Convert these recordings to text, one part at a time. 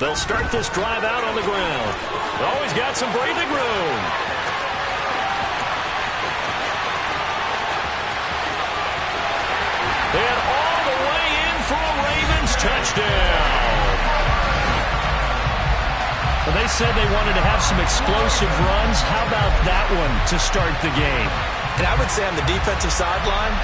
They'll start this drive out on the ground. Always got some breathing room. And all the way in for a Ravens touchdown. Well, they said they wanted to have some explosive runs. How about that one to start the game? And I would say on the defensive sideline,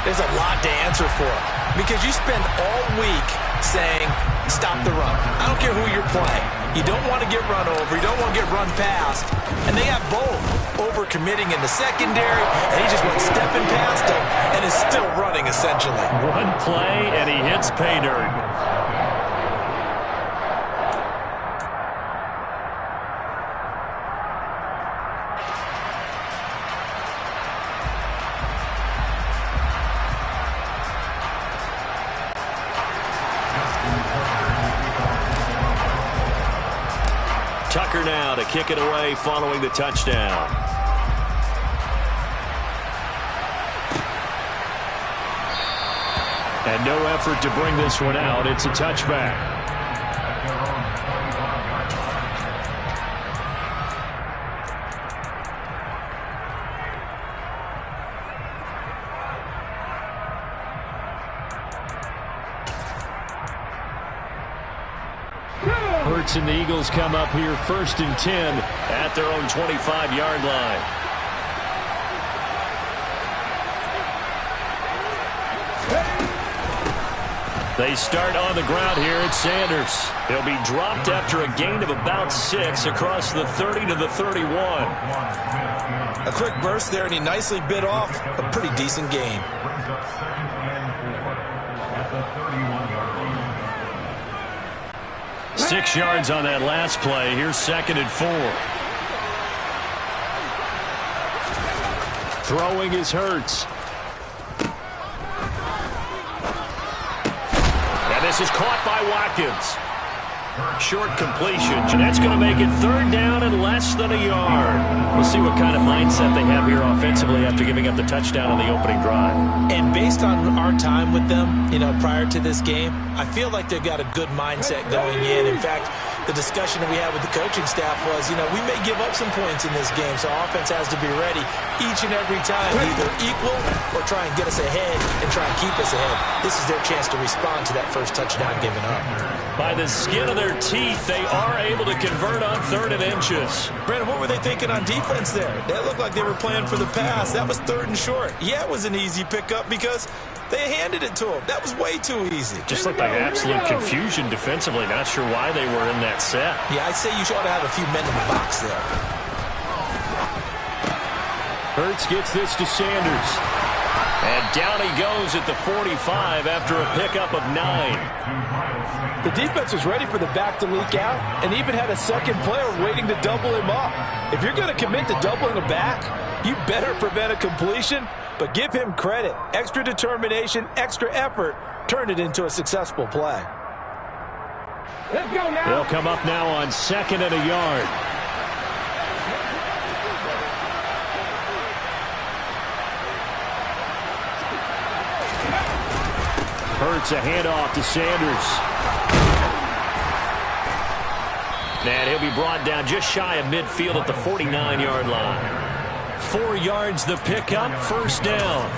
there's a lot to answer for. Because you spend all week saying, stop the run. I don't care who you're playing. You don't want to get run over. You don't want to get run past. And they have both. Over-committing in the secondary, and he just went stepping past him and is still running, essentially. One play, and he hits pay dirt. Tucker now to kick it away following the touchdown. And no effort to bring this one out. It's a touchback. Hurts and the Eagles come up here 1st and 10 at their own 25-yard line. They start on the ground here at Sanders. He'll be dropped after a gain of about 6 across the 30 to the 31. A quick burst there, and he nicely bit off a pretty decent gain. Six yards on that last play. Here's 2nd and 4. Throwing is Hurts. And this is caught by Watkins. Short completion. And that's going to make it 3rd down and less than a yard. We'll see what kind of mindset they have here offensively after giving up the touchdown on the opening drive. And based on our time with them, prior to this game, I feel like they've got a good mindset going in. In fact, the discussion that we had with the coaching staff was, we may give up some points in this game, so offense has to be ready each and every time, either equal or try and get us ahead and try and keep us ahead. This is their chance to respond to that first touchdown given up. By the skin of their teeth, they are able to convert on 3rd and inches. Brandon, what were they thinking on defense there? That looked like they were playing for the pass. That was 3rd and short. Yeah, it was an easy pickup because they handed it to him. That was way too easy. Just looked like absolute confusion defensively. Not sure why they were in that set. Yeah, I'd say you ought to have a few men in the box there. Hurts gets this to Sanders. And down he goes at the 45 after a pickup of 9. The defense was ready for the back to leak out and even had a second player waiting to double him up. If you're going to commit to doubling a back, you better prevent a completion, but give him credit. Extra determination, extra effort, turn it into a successful play. Let's go now. They'll come up now on 2nd and a yard. Hurts a handoff to Sanders. And he'll be brought down just shy of midfield at the 49-yard line. 4 yards the pickup, 1st down.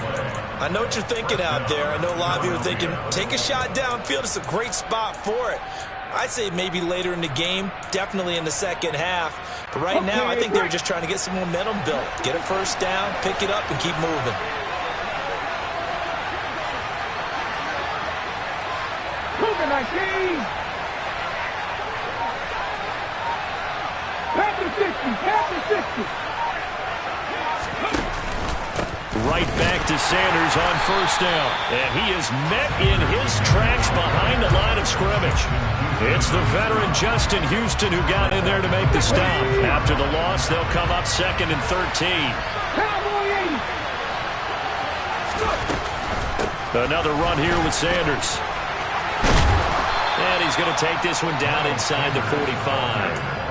I know what you're thinking out there. I know a lot of you are thinking, take a shot downfield. It's a great spot for it. I'd say maybe later in the game, definitely in the second half. But right now, I think they were just trying to get some momentum built. Get a 1st down, pick it up, and keep moving. Right back to Sanders on 1st down. And he is met in his tracks behind the line of scrimmage. It's the veteran Justin Houston who got in there to make the stop. After the loss, they'll come up 2nd and 13. Another run here with Sanders. And he's going to take this one down inside the 45.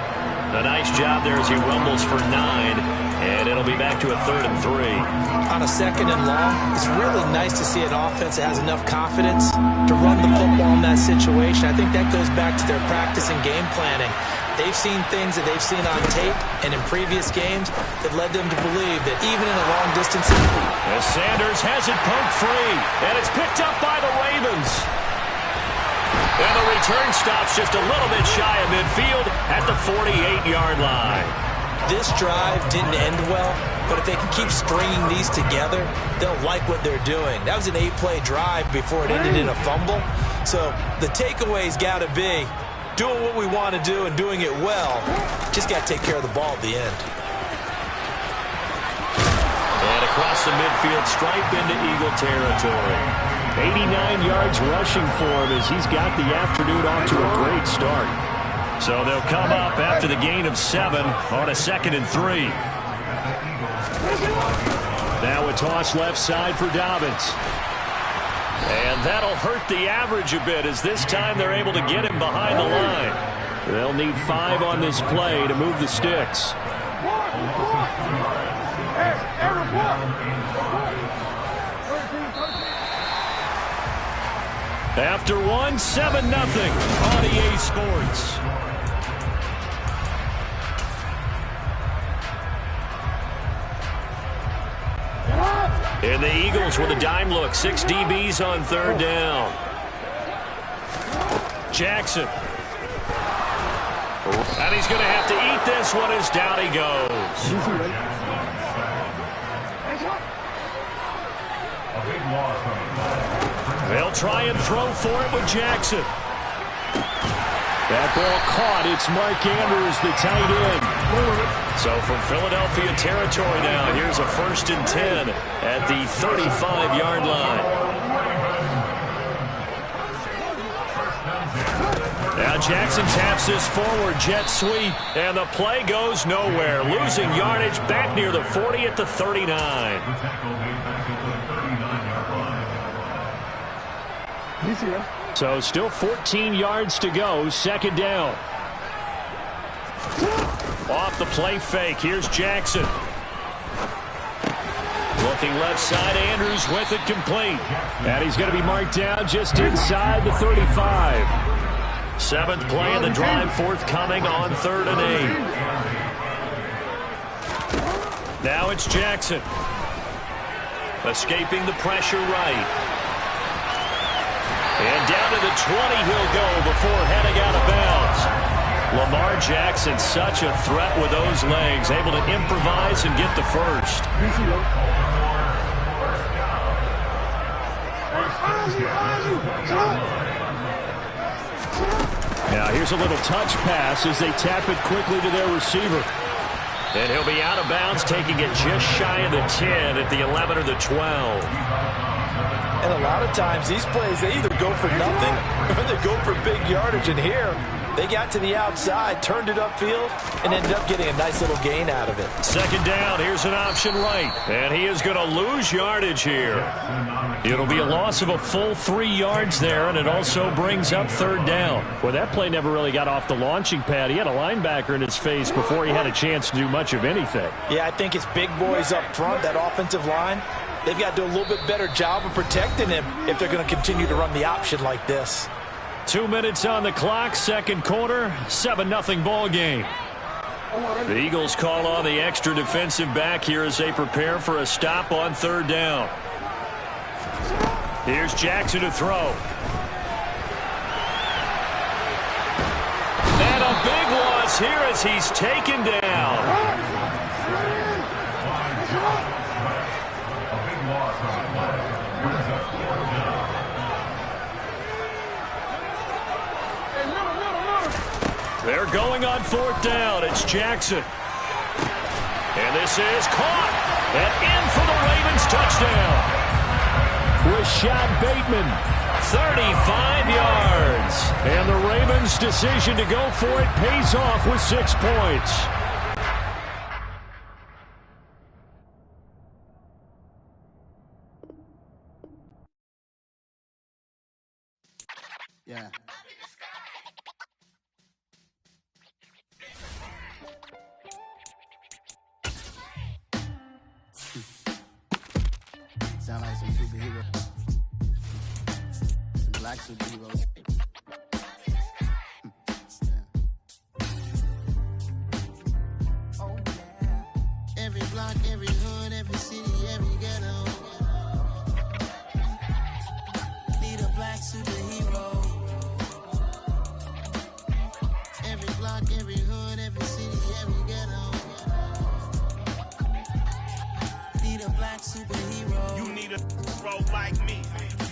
A nice job there as he rumbles for 9. And it'll be back to a 3rd and 3. On a 2nd and long, it's really nice to see an offense that has enough confidence to run the football in that situation. I think that goes back to their practice and game planning. They've seen things that they've seen on tape and in previous games that led them to believe that even in a long distance. As Sanders has it poked free, and it's picked up by the Ravens. And the return stops just a little bit shy of midfield at the 48-yard line. This drive didn't end well, but if they can keep stringing these together, they'll like what they're doing. That was an 8-play drive before it ended in a fumble. So the takeaway's got to be doing what we want to do and doing it well. Just got to take care of the ball at the end. And across the midfield stripe into Eagle territory. 89 yards rushing for him as he's got the afternoon off to a great start. So they'll come up after the gain of 7 on a 2nd and 3. Now a toss left side for Dobbins. And that'll hurt the average a bit as this time they're able to get him behind the line. They'll need 5 on this play to move the sticks. After 1, 7-0 on EA Sports. And the Eagles with a dime look. 6 DBs on 3rd down. Jackson. And he's going to have to eat this one as down he goes. They'll try and throw for it with Jackson. That ball caught. It's Mark Andrews, the tight end. So from Philadelphia territory now, here's a 1st and 10 at the 35-yard line. Now Jackson taps this forward jet sweep, and the play goes nowhere. Losing yardage back near the 40 at the 39. So still 14 yards to go, 2nd down. Off the play fake, here's Jackson. Looking left side, Andrews with it complete. And he's going to be marked down just inside the 35. 7th play of the drive, forthcoming on 3rd and 8. Now it's Jackson. Escaping the pressure right. And down to the 20 he'll go before heading out of bounds. Lamar Jackson, such a threat with those legs, able to improvise and get the first. Now here's a little touch pass as they tap it quickly to their receiver. And he'll be out of bounds, taking it just shy of the 10 at the 11 or the 12. And a lot of times these plays, they either go for nothing or they go for big yardage. And here, they got to the outside, turned it upfield, and ended up getting a nice little gain out of it. 2nd down, here's an option right. And he is going to lose yardage here. It'll be a loss of a full 3 yards there, and it also brings up 3rd down. Well, that play never really got off the launching pad. He had a linebacker in his face before he had a chance to do much of anything. Yeah, I think it's big boys up front, that offensive line. They've got to do a little bit better job of protecting him if they're going to continue to run the option like this. 2 minutes on the clock, 2nd quarter, 7-0 ball game. The Eagles call on the extra defensive back here as they prepare for a stop on 3rd down. Here's Jackson to throw. And a big loss here as he's taken down. They're going on 4th down. It's Jackson. And this is caught. And in for the Ravens touchdown. Rashad Bateman, 35 yards. And the Ravens' decision to go for it pays off with 6 points. Yeah. sound like some superheroes. Some black superheroes. Oh, yeah. Every block, every hood, every city, every ghetto. Need a black superhero. Every block, every hood, every city, every ghetto. Need a black superhero. You need a role like me.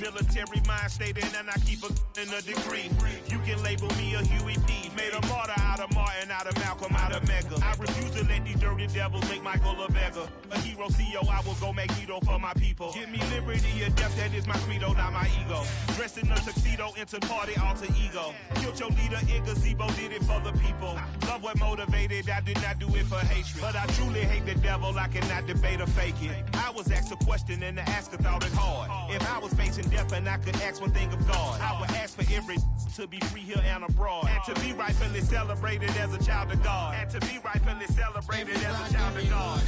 Military mind stated, and I keep in a degree. You can label me a Huey P. Made a martyr out of Martin, out of Malcolm, out of Mega. I refuse to let these dirty devils make Michael a beggar. A hero CEO, I will go Magneto for my people. Give me liberty or death, that is my credo, not my ego. Dressed in a tuxedo, into party alter ego. Killed your leader in gazebo, did it for the people. Love what motivated, I did not do it for hatred. But I truly hate the devil, I cannot debate or fake it. I was asked a question and the asker thought it hard. If I was facing death and I could ask one thing of God, I would ask for every to be free here and abroad, and to be rightfully celebrated as a child of God, and to be rightfully celebrated as a child of God.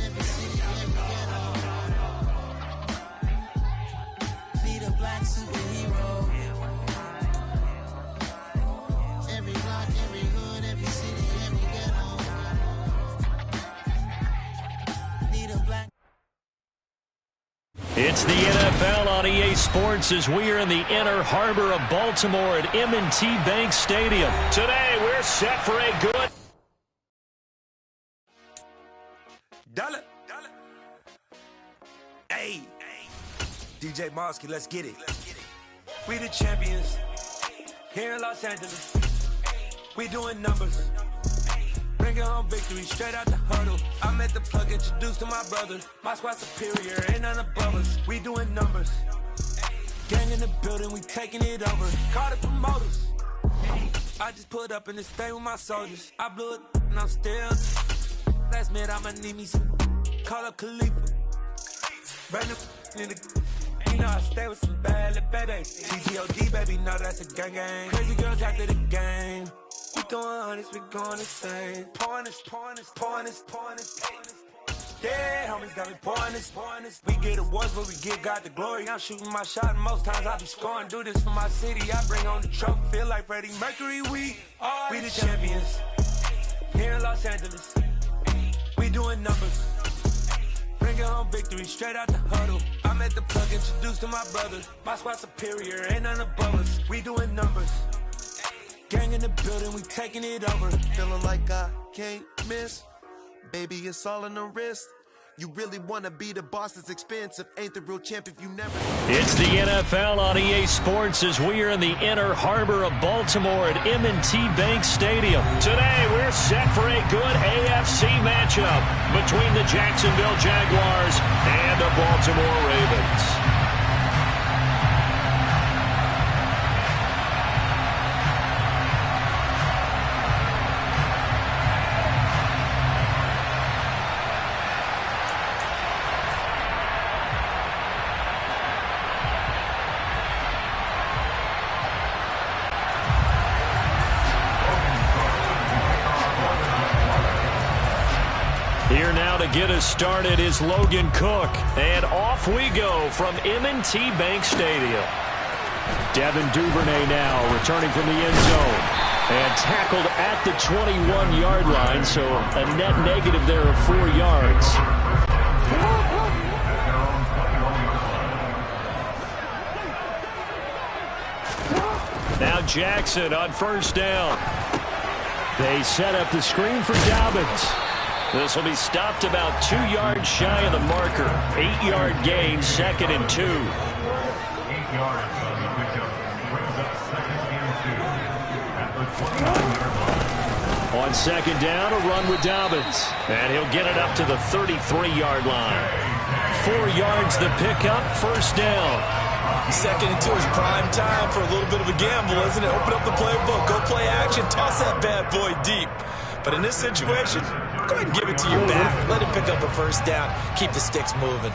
Need a black superhero. Every block, every hood, every city, every ghetto. Need a black. It's the NFL on EA Sports as we are in the inner harbor of Baltimore at M&T Bank Stadium. Today, we're set for a good... Dollar. Hey. DJ Mosky, let's get it. We the champions here in Los Angeles. We doing numbers. Bringing home victory straight out the huddle. I met the plug, introduced to my brother. My squad superior, ain't none above us. We doing numbers. Gang in the building, we taking it over. Call the promoters. I just put up in this thing with my soldiers. I blew it and I'm still. Last minute, I'ma need me some. Call up Khalifa. Brand new in the. You know I stay with some bad little baby. TGOD, baby, know that's a gang gang. Crazy girls after the game. We throwing hundreds, we going insane. Pouring this. Yeah, homies got me pouring this. We get awards, but we give God the glory. I'm shooting my shot, and most times I be scoring. Do this for my city, I bring on the trophy. Feel like Freddie Mercury, we the champions. Here in Los Angeles, we doing numbers. Bringing home victory straight out the huddle. I met the plug, introduced to my brother. My squad superior, ain't none above us. We doing numbers. Gang in the building, we taking it over. Feeling like I can't miss. Baby, it's all in the wrist. You really want to be the boss, it's expensive. Ain't the real champ if you never... It's the NFL on EA Sports as we are in the inner harbor of Baltimore at M&T Bank Stadium. Today, we're set for a good AFC matchup between the Jacksonville Jaguars and the Baltimore Ravens. Here now to get us started is Logan Cook. And off we go from M&T Bank Stadium. Devin Duvernay now returning from the end zone. And tackled at the 21-yard line, so a net negative there of 4 yards. Now Jackson on first down. They set up the screen for Dobbins. This will be stopped about 2 yards shy of the marker. 8-yard gain, 2nd and 2. 8 yards on the pickup. Brings up 2nd and 2 at the 29-yard line. On 2nd down, a run with Dobbins. And he'll get it up to the 33-yard line. 4 yards the pickup, first down. 2nd and 2 is prime time for a little bit of a gamble, isn't it? Open up the playbook, go play action, toss that bad boy deep. But in this situation, go ahead and give it to your back. Let him pick up a first down. Keep the sticks moving.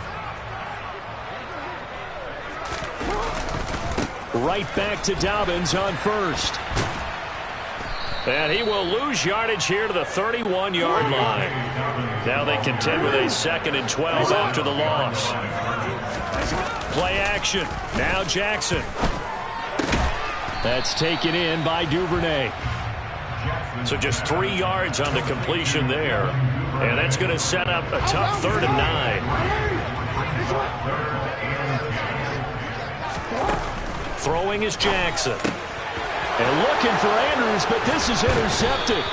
Right back to Dobbins on first. And he will lose yardage here to the 31-yard line. Now they contend with a 2nd and 12 after the loss. Play action. Now Jackson. That's taken in by Duvernay. So just 3 yards on the completion there. And that's going to set up a tough 3rd and 9. Throwing is Jackson. And looking for Andrews, but this is intercepted.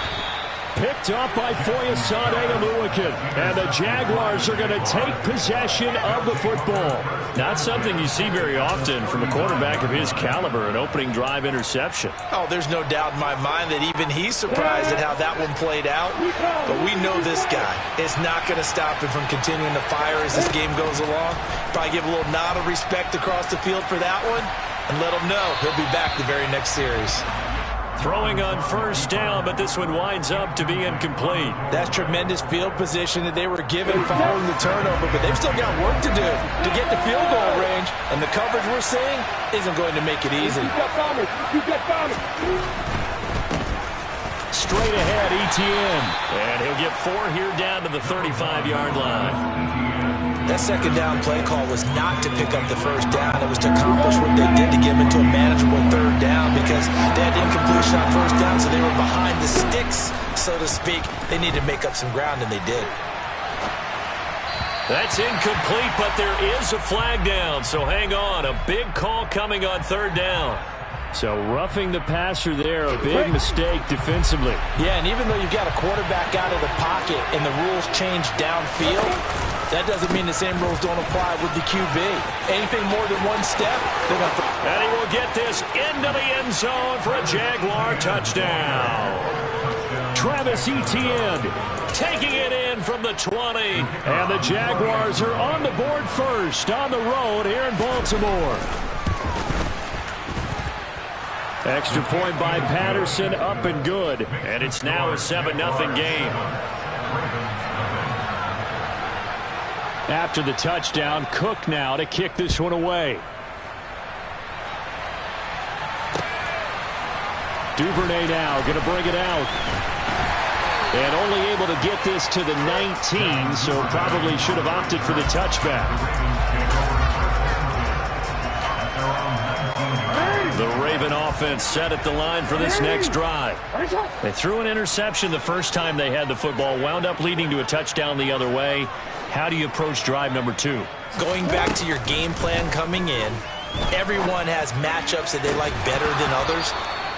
Picked up by Foyesade Oluwakin. And the Jaguars are going to take possession of the football. Not something you see very often from a quarterback of his caliber, an opening drive interception. Oh, there's no doubt in my mind that even he's surprised at how that one played out. But we know this guy is not going to stop him from continuing to fire as this game goes along. Probably give a little nod of respect across the field for that one and let him know he'll be back the very next series. Throwing on 1st down, but this one winds up to be incomplete. That's tremendous field position that they were given following the turnover, but they've still got work to do to get to field goal range, and the coverage we're seeing isn't going to make it easy. Straight ahead, Etienne. And he'll get 4 here down to the 35-yard line. That 2nd down play call was not to pick up the 1st down. It was to accomplish what they did to get them into a manageable 3rd down because they had incompletion on 1st down, so they were behind the sticks, so to speak. They needed to make up some ground, and they did. That's incomplete, but there is a flag down, so hang on. A big call coming on 3rd down. So roughing the passer there, a big mistake defensively. Yeah, and even though you've got a quarterback out of the pocket and the rules change downfield, that doesn't mean the same rules don't apply with the QB. Anything more than one step, they're going to... And he will get this into the end zone for a Jaguar touchdown. Travis Etienne taking it in from the 20. And the Jaguars are on the board first on the road here in Baltimore. Extra point by Patterson, up and good. And it's now a 7-0 game. After the touchdown, Cook now to kick this one away. Duvernay now going to bring it out. And only able to get this to the 19, so probably should have opted for the touchback. The Raven offense set at the line for this next drive. They threw an interception the first time they had the football, wound up leading to a touchdown the other way. How do you approach drive number 2? Going back to your game plan coming in, everyone has matchups that they like better than others.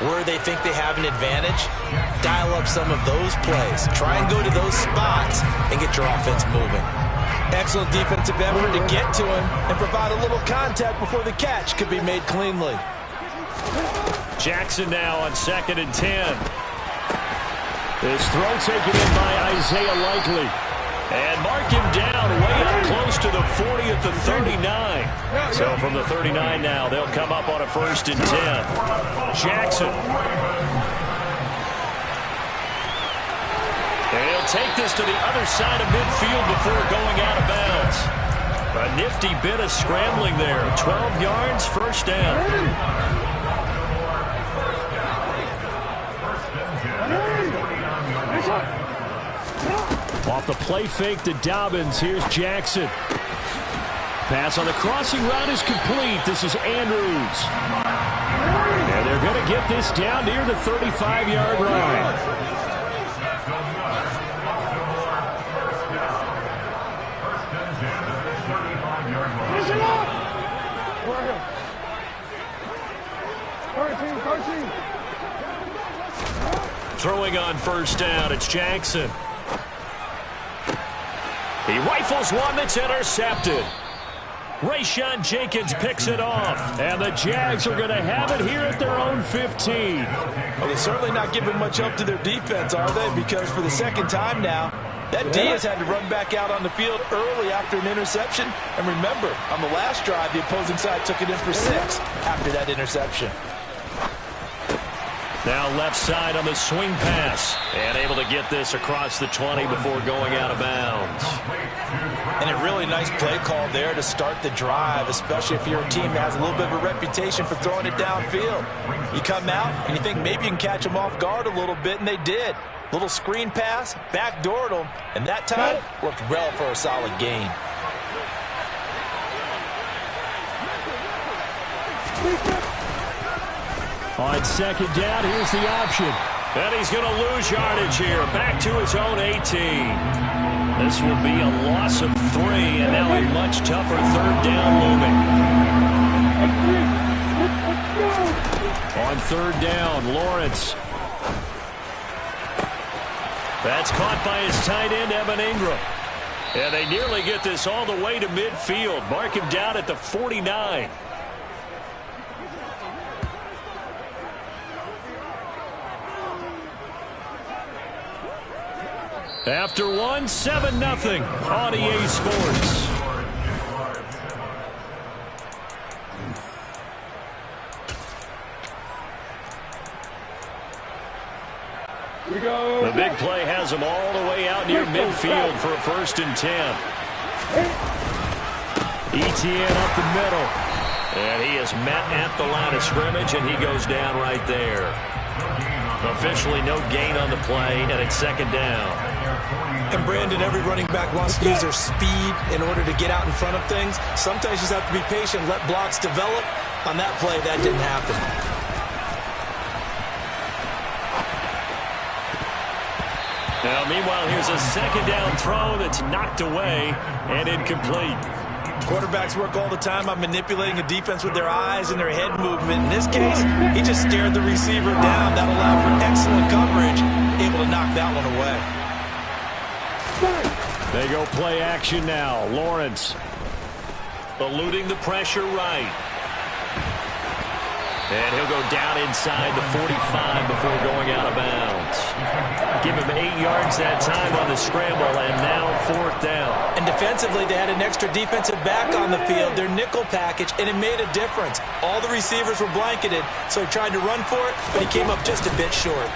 Where they think they have an advantage, dial up some of those plays. Try and go to those spots and get your offense moving. Excellent defensive effort to get to him and provide a little contact before the catch could be made cleanly. Jackson now on 2nd and 10. This throw taken in by Isaiah Likely. And mark him down way up close to the 40 at the 39. So from the 39 now, they'll come up on a 1st and 10. Jackson. And he'll take this to the other side of midfield before going out of bounds. A nifty bit of scrambling there. 12 yards, 1st down. Off the play fake to Dobbins. Here's Jackson. Pass on the crossing route is complete. This is Andrews. And they're going to get this down near the 35-yard line. Throwing on 1st down, it's Jackson. He rifles one that's intercepted. Rayshawn Jenkins picks it off. And the Jags are going to have it here at their own 15. Well, they're certainly not giving much up to their defense, are they? Because for the 2nd time now, that D has had to run back out on the field early after an interception. And remember, on the last drive, the opposing side took it in for 6 after that interception. Now left side on the swing pass. And able to get this across the 20 before going out of bounds. And a really nice play call there to start the drive, especially if you're a team that has a little bit of a reputation for throwing it downfield. You come out and you think maybe you can catch them off guard a little bit, and they did. Little screen pass, backdoored them, and that time worked well for a solid gain. On second down, here's the option. And he's going to lose yardage here. Back to his own 18. This will be a loss of 3, and now a much tougher third down looming. On third down, Lawrence. That's caught by his tight end, Evan Ingram. And they nearly get this all the way to midfield. Mark him down at the 49. After 1, 7-0 on EA Sports. The big play has him all the way out near midfield for a 1st and 10. Etienne up the middle. And he is met at the line of scrimmage, and he goes down right there. Officially no gain on the play, and it's 2nd down. And Brandon, every running back wants to use their speed in order to get out in front of things. Sometimes you just have to be patient, let blocks develop. On that play, that didn't happen. Now, meanwhile, here's a 2nd down throw that's knocked away and incomplete. Quarterbacks work all the time on manipulating a defense with their eyes and their head movement. In this case, he just stared the receiver down. That allowed for excellent coverage, able to knock that one away. They go play action now. Lawrence eluding the pressure right. And he'll go down inside the 45 before going out of bounds. Give him 8 yards that time on the scramble, and now 4th down. And defensively, they had an extra defensive back on the field, their nickel package, and it made a difference. All the receivers were blanketed, so he tried to run for it, but he came up just a bit short.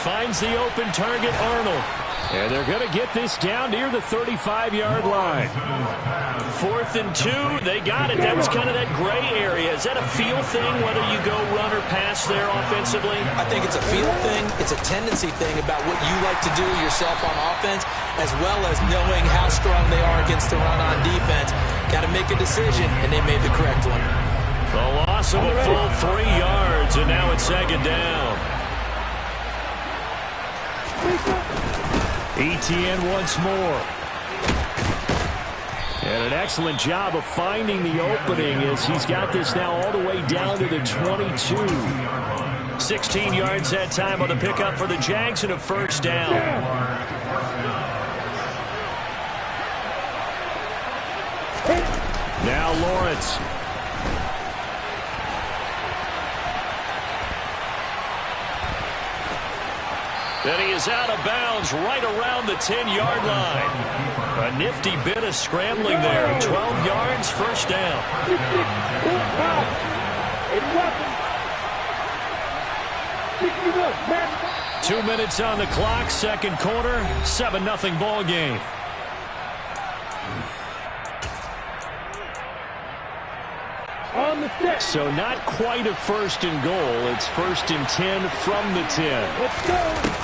Finds the open target, Arnold. And they're going to get this down near the 35-yard line. 4th and 2, they got it. That was kind of that gray area. Is that a feel thing, whether you go run or pass there offensively? I think it's a feel thing. It's a tendency thing about what you like to do yourself on offense, as well as knowing how strong they are against the run on defense. Got to make a decision, and they made the correct one. The loss of a full 3 yards, and now it's 2nd down. Etienne once more. And an excellent job of finding the opening as he's got this now all the way down to the 22. 16 yards that time on the pickup for the Jags and a 1st down. Now Lawrence. And he is out of bounds right around the 10-yard line. A nifty bit of scrambling there. 12 yards, 1st down. 2 minutes on the clock, 2nd quarter, 7-0 ball game. So not quite a 1st and goal. It's 1st and 10 from the 10. Let's go.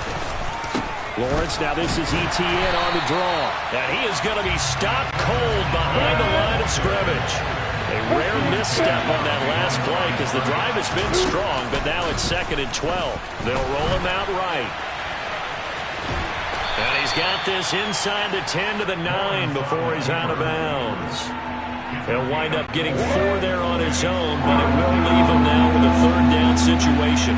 Lawrence, now this is Etienne on the draw. And he is going to be stopped cold behind the line of scrimmage. A rare misstep on that last play because the drive has been strong, but now it's 2nd and 12. They'll roll him out right. And he's got this inside the 10 to the 9 before he's out of bounds. He'll wind up getting 4 there on his own, but it will leave him now with a 3rd down situation.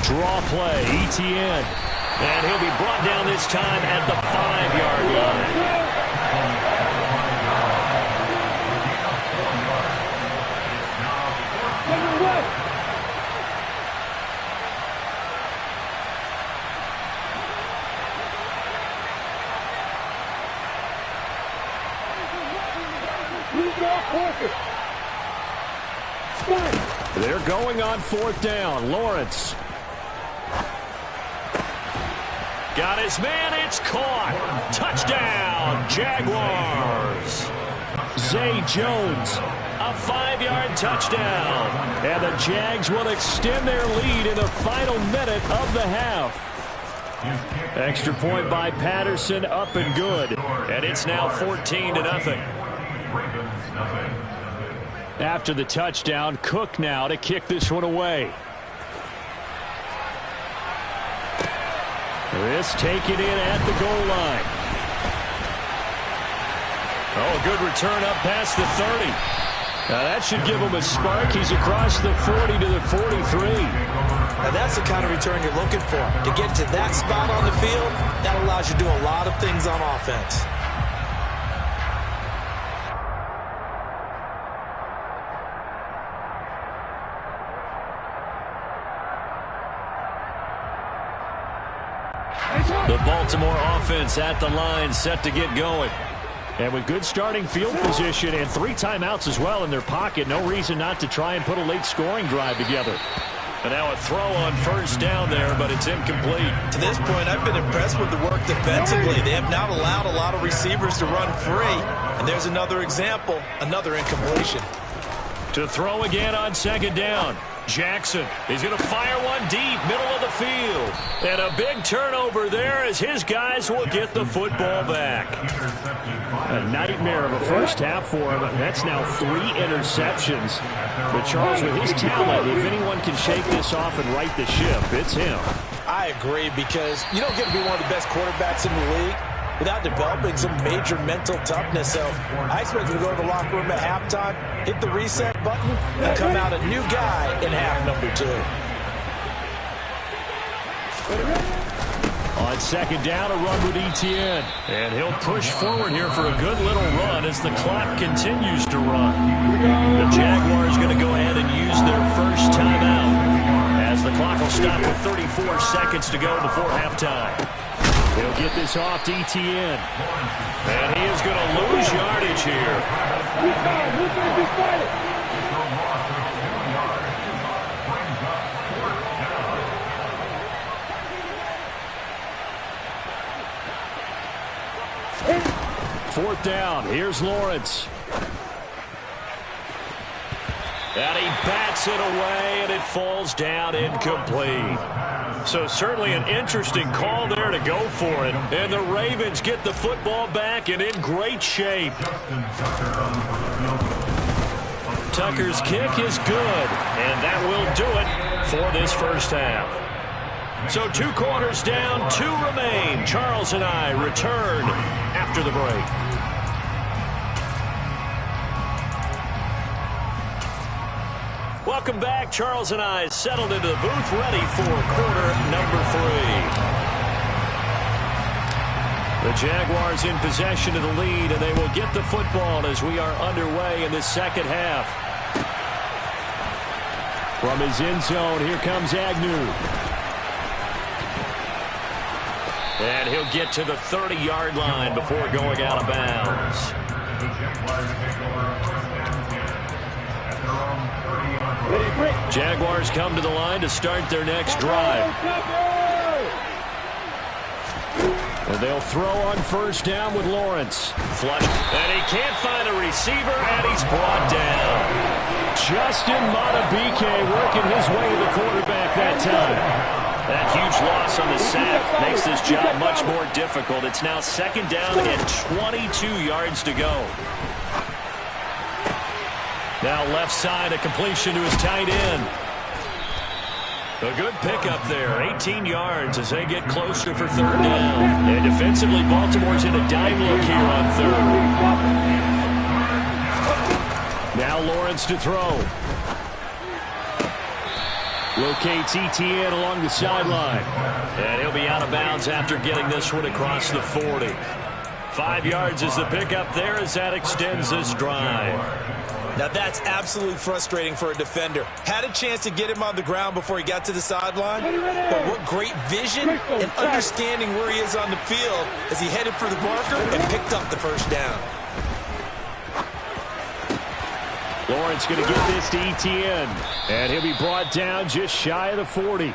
Draw play, Etienne. And he'll be brought down this time at the 5-yard line. They're going on 4th down. Lawrence. Got his man, it's caught. Touchdown, Jaguars. Zay Jones, a 5-yard touchdown. And the Jags will extend their lead in the final minute of the half. Extra point by Patterson, up and good. And it's now 14-0. After the touchdown, Cook now to kick this one away. This taken in at the goal line. Oh, a good return up past the 30. Now that should give him a spark. He's across the 40 to the 43. Now that's the kind of return you're looking for. To get to that spot on the field, that allows you to do a lot of things on offense. The Baltimore offense at the line, set to get going. And with good starting field position and 3 timeouts as well in their pocket, no reason not to try and put a late scoring drive together. And now a throw on first down there, but it's incomplete. To this point, I've been impressed with the work defensively. They have not allowed a lot of receivers to run free. And there's another example, another incompletion. To throw again on second down. Jackson, he's going to fire one deep, middle of the field. And a big turnover there as his guys will get the football back. A nightmare of a first half for him. That's now 3 interceptions. But Charles, with his talent, if anyone can shake this off and right the ship, it's him. I agree, because you don't get to be one of the best quarterbacks in the league without developing some major mental toughness. So I expect him to go to the locker room at halftime, hit the reset button, and come out a new guy in half number 2. On second down, a run with Etienne. And he'll push forward here for a good little run as the clock continues to run. The Jaguars going to go ahead and use their first timeout as the clock will stop with 34 seconds to go before halftime. He'll get this off to Etienne. And he is going to lose yardage here. 4th down. Here's Lawrence. And he bats it away, and it falls down incomplete. So certainly an interesting call there to go for it. And the Ravens get the football back and in great shape. Tucker's kick is good, and that will do it for this first half. So 2 quarters down, 2 remain. Charles and I return after the break. Welcome back. Charles and I settled into the booth, ready for quarter number 3. The Jaguars in possession of the lead, and they will get the football as we are underway in the second half. From his end zone, here comes Agnew. And he'll get to the 30-yard line before going out of bounds. Jaguars come to the line to start their next drive. And they'll throw on first down with Lawrence. Flush. And he can't find a receiver, and he's brought down. Justin Madubuike working his way to the quarterback that time. That huge loss on the sack makes this job much more difficult. It's now second down and 22 yards to go. Now left side, a completion to his tight end. A good pickup there, 18 yards as they get closer for third down. And defensively, Baltimore's in a dime look here on third. Now Lawrence to throw. Locates Etienne along the sideline. And he'll be out of bounds after getting this one across the 40. 5 yards is the pickup there as that extends this drive. Now that's absolutely frustrating for a defender. Had a chance to get him on the ground before he got to the sideline, but what great vision and understanding where he is on the field as he headed for the marker and picked up the first down. Lawrence going to get this to Etienne. And he'll be brought down just shy of the 40.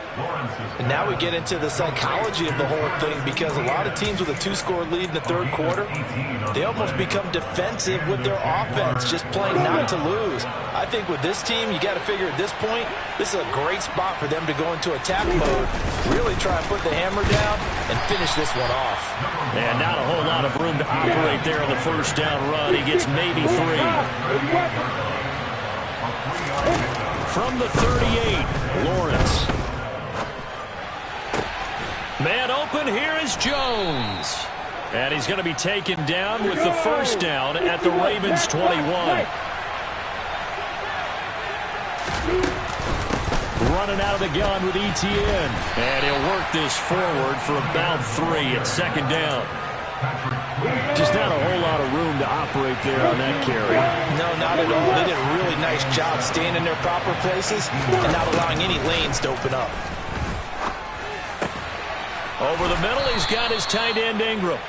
And now we get into the psychology of the whole thing, because a lot of teams with a 2-score lead in the third quarter, they almost become defensive with their offense, just playing not to lose. I think with this team, you got to figure at this point, this is a great spot for them to go into attack mode, really try and put the hammer down and finish this one off. And not a whole lot of room to operate there on the first down run. He gets maybe 3. From the 38, Lawrence. Man open, here is Jones. And he's going to be taken down with the first down at the Ravens 21. Running out of the gun with Etienne. And he'll work this forward for about 3 at second down. Just not a whole lot of room to operate there on that carry. No, not at all. They did a really nice job staying in their proper places and not allowing any lanes to open up. Over the middle, he's got his tight end Ingram.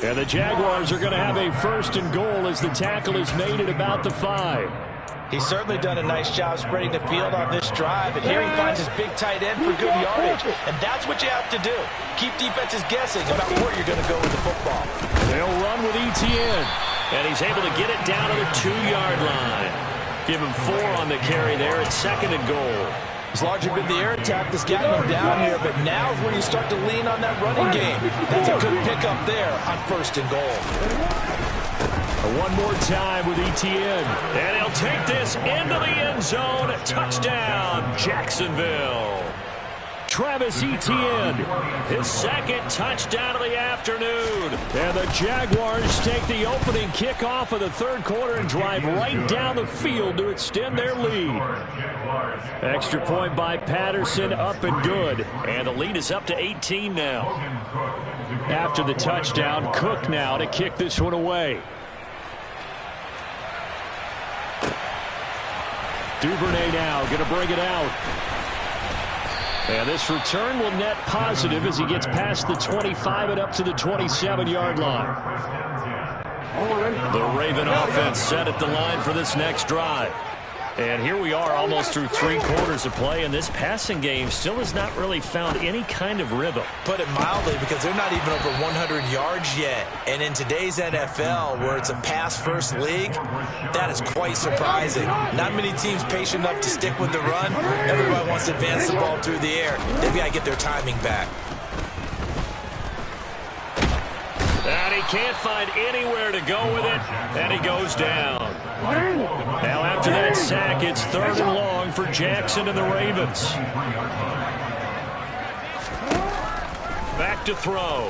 And the Jaguars are going to have a first and goal as the tackle is made at about the 5. He's certainly done a nice job spreading the field on this drive, and here he finds his big tight end for good yardage. And that's what you have to do. Keep defenses guessing about where you're going to go with the football. They'll run with Etienne, and he's able to get it down to the 2-yard line. Give him 4 on the carry there at second and goal. It's largely been the air attack that's gotten him down here, but now is when you start to lean on that running game. That's a good pickup there on first and goal. One more time with Etienne. And he'll take this into the end zone. Touchdown, Jacksonville. Travis Etienne, his second touchdown of the afternoon. And the Jaguars take the opening kickoff of the third quarter and drive right down the field to extend their lead. Extra point by Patterson, up and good. And the lead is up to 18 now. After the touchdown, Cook now to kick this one away. Duvernay now going to bring it out. And this return will net positive as he gets past the 25 and up to the 27-yard line. The Raven offense set at the line for this next drive. And here we are almost through 3 quarters of play, and this passing game still has not really found any kind of rhythm. Put it mildly, because they're not even over 100 yards yet. And in today's NFL, where it's a pass-first league, that is quite surprising. Not many teams patient enough to stick with the run. Everybody wants to advance the ball through the air. They've got to get their timing back. And he can't find anywhere to go with it, and he goes down. Now after that sack, it's 3rd and long for Jackson and the Ravens. Back to throw.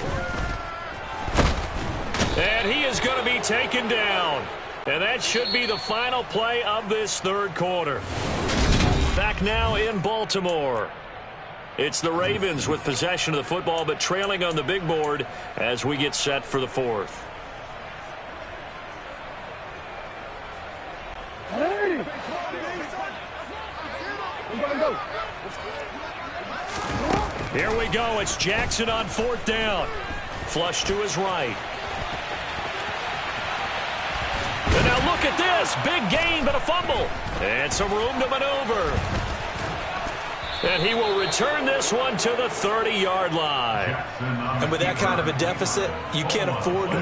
And he is going to be taken down. And that should be the final play of this third quarter. Back now in Baltimore. It's the Ravens with possession of the football, but trailing on the big board as we get set for the fourth. Here we go. It's Jackson on 4th down. Flush to his right. And now look at this. Big gain, but a fumble. And some room to maneuver. And he will return this one to the 30-yard line. And with that kind of a deficit, you can't afford to